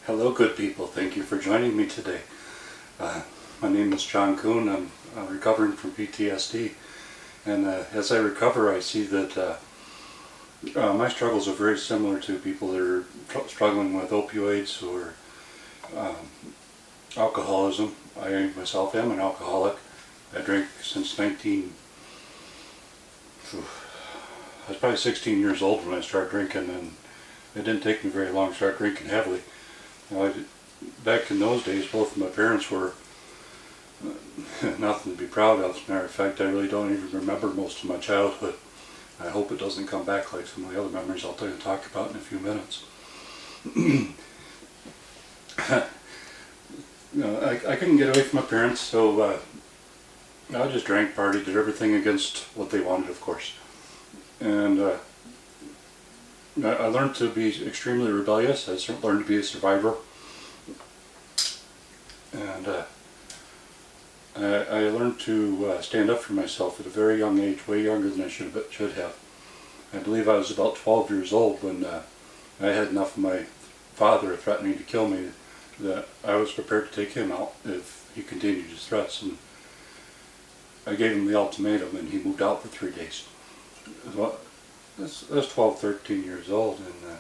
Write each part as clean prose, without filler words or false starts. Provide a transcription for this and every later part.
Hello, good people. Thank you for joining me today. My name is John Kuhn. I'm recovering from PTSD, and as I recover, I see that my struggles are very similar to people that are struggling with opioids or alcoholism. I myself am an alcoholic. I drank since I was probably 16 years old when I started drinking, and it didn't take me very long to start drinking heavily. Back in those days, both of my parents were nothing to be proud of. As a matter of fact, I really don't even remember most of my childhood. I hope it doesn't come back like some of the other memories I'll talk about in a few minutes. I couldn't get away from my parents, so I just drank, partied, did everything against what they wanted, of course. And I learned to be extremely rebellious. I learned to be a survivor. And I learned to stand up for myself at a very young age, way younger than I should have. I believe I was about 12 years old when I had enough of my father threatening to kill me that I was prepared to take him out if he continued his threats. And I gave him the ultimatum, and he moved out for 3 days. Well, I was 12, 13 years old, and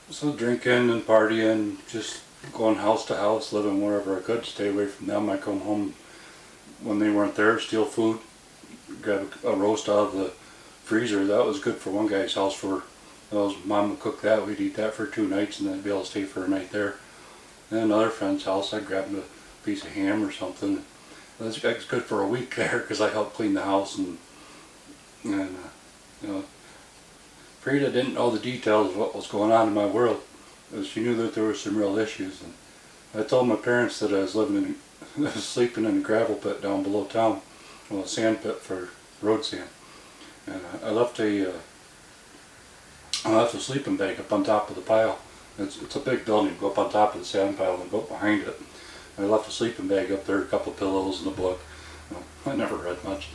so drinking and partying, just going house to house, living wherever I could, stay away from them. I come home when they weren't there, steal food, grab a roast out of the freezer. That was good for one guy's house. For mom would cook that, we'd eat that for 2 nights, and then be able to stay for a night there. And then another friend's house, I'd grab a piece of ham or something. That's good for a week there, because I helped clean the house, and you know, Frida didn't know the details of what was going on in my world. She knew that there were some real issues, and I told my parents that I was sleeping in a gravel pit down below town, well, a sand pit for road sand, and I left a sleeping bag up on top of the pile. It's a big building. Go up on top of the sand pile and go up behind it. I left a sleeping bag up there, a couple of pillows and a book. I never read much.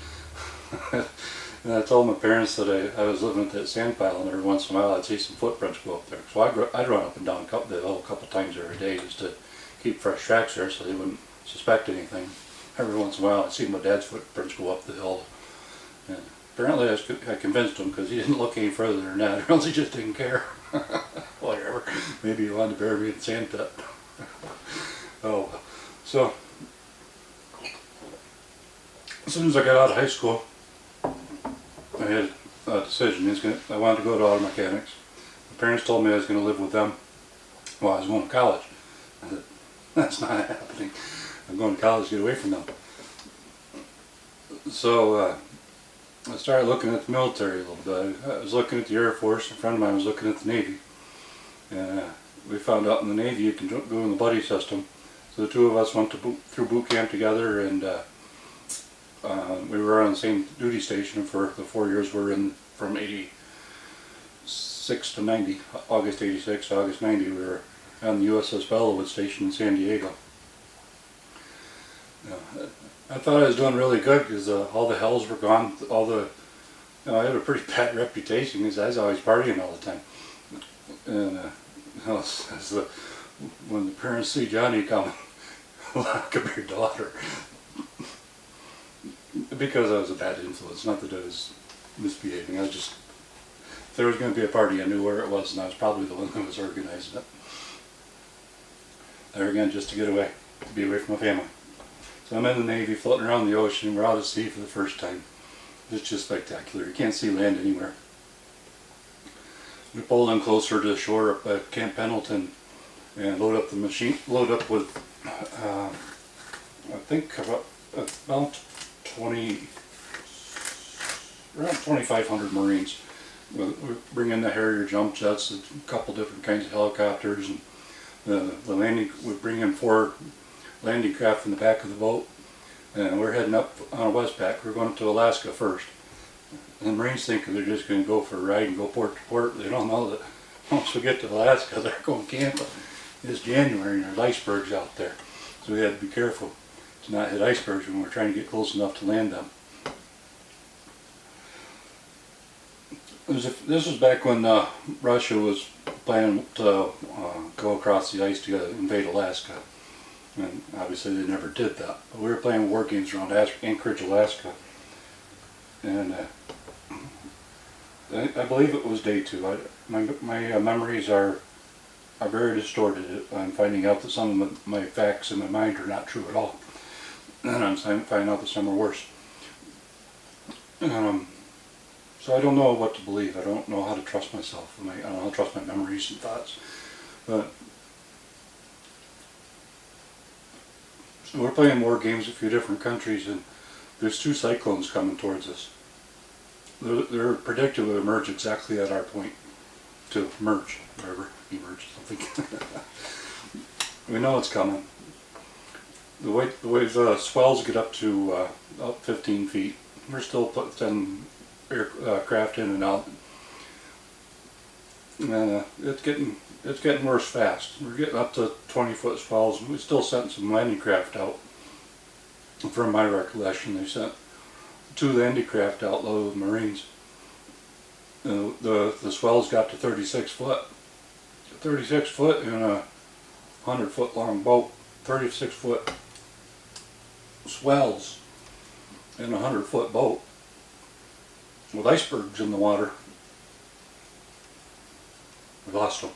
And I told my parents that I was living at that sand pile, and every once in a while I'd see some footprints go up there. So I'd run up and down the hill a couple of times every day just to keep fresh tracks there so they wouldn't suspect anything. Every once in a while I'd see my dad's footprints go up the hill. And apparently I convinced him, because he didn't look any further than that, or else he just didn't care. Whatever. Maybe he wanted to bury me in the sand pit. Oh, so as soon as I got out of high school, I had a decision. I wanted to go to auto mechanics. My parents told me I was going to live with them while I was going to college. I said, that's not happening. I'm going to college to get away from them. So I started looking at the military a little bit. I was looking at the Air Force. A friend of mine was looking at the Navy. And we found out in the Navy you can go in the buddy system. So the two of us went through boot camp together, and we were on the same duty station for the 4 years we were in, from 86 to 90. August 86 to August 90, we were on the USS Bellwood station in San Diego. I thought I was doing really good, because all the hells were gone. I had a pretty bad reputation because I was always partying all the time. And when the parents see Johnny coming, lock up your daughter. Because I was a bad influence, not that I was misbehaving. If there was going to be a party, I knew where it was, and I was probably the one that was organizing it. There again, just to get away, to be away from my family. So I'm in the Navy, floating around the ocean. We're out at sea for the first time. It's just spectacular. You can't see land anywhere. We pulled in closer to the shore up at Camp Pendleton and load up the machine. Load up with, I think about 2,500 Marines. We bring in the Harrier jump jets, a couple different kinds of helicopters, and the landing. We bring in 4 landing craft in the back of the boat, and we're heading up on a Westpac. We're going to Alaska first. And the Marines think they're just going to go for a ride and go port to port. They don't know that once we get to Alaska, they're going camping. It's January and there's icebergs out there, so we had to be careful to not hit icebergs when we're trying to get close enough to land them. This was back when Russia was planning to go across the ice to invade Alaska. And obviously they never did that. But we were playing war games around Anchorage, Alaska. And I believe it was day 2. My memories are very distorted. I'm finding out that some of my facts in my mind are not true at all. And I'm finding out that some are worse. So I don't know what to believe. I don't know how to trust myself. I don't know how to trust my memories and thoughts. But so we're playing war games in a few different countries, and there's 2 cyclones coming towards us. They're predicted to emerge exactly at our point. To emerge, something. We know it's coming. The way the swells get up to up 15 feet, we're still putting aircraft in and out. And it's getting worse fast. We're getting up to 20-foot swells. We still sent some landing craft out. From my recollection, they sent 2 landing craft out loaded with Marines. The swells got to 36 foot. 36 foot in a 100-foot long boat. 36-foot swells in a 100-foot boat with icebergs in the water. We lost them.